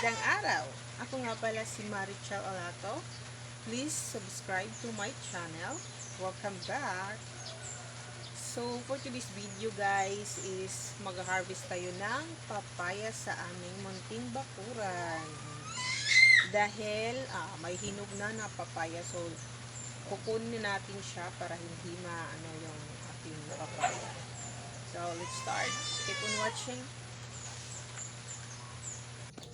Magandang araw! Ako nga pala si Marichel Olato. Please subscribe to my channel. Welcome back! So, for today's video guys is mag-harvest tayo ng papaya sa aming munting bakuran. Dahil may hinog na papaya, so kukunin natin siya para hindi maano yung ating papaya. So, let's start. Keep on watching.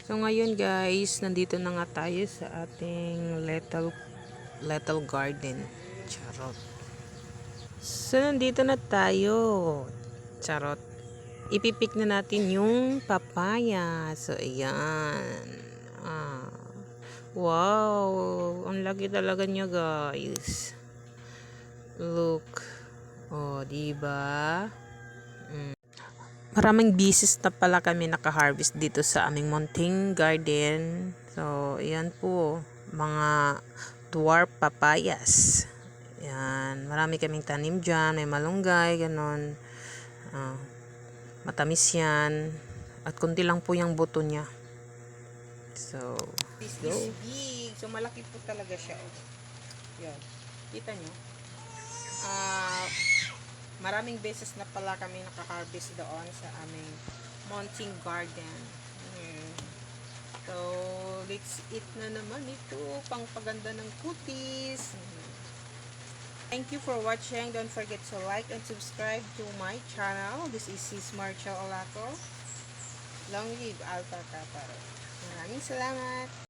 So ngayon guys, nandito na nga tayo sa ating little garden. Charot. So nandito na tayo. Charot. Ipipik na natin yung papaya. So ayan. Wow, ang laki talaga niya guys. Look. Oh, diba? Maraming bisis na pala kami naka-harvest dito sa aming munting garden. So, ayan po, mga dwarf papayas. Ayan, marami kaming tanim dyan, may malunggay, ganon. Matamis yan. At kunti lang po yung buto niya. So, this is big. So, malaki po talaga siya. Yan. Kita nyo? Maraming beses na pala kami naka-harvest doon sa aming munting garden. So, let's eat na naman ito. Pangpaganda ng kutis. Thank you for watching. Don't forget to like and subscribe to my channel. This is Sis Marichel Olato. Long live Alta Caparo. Maraming salamat.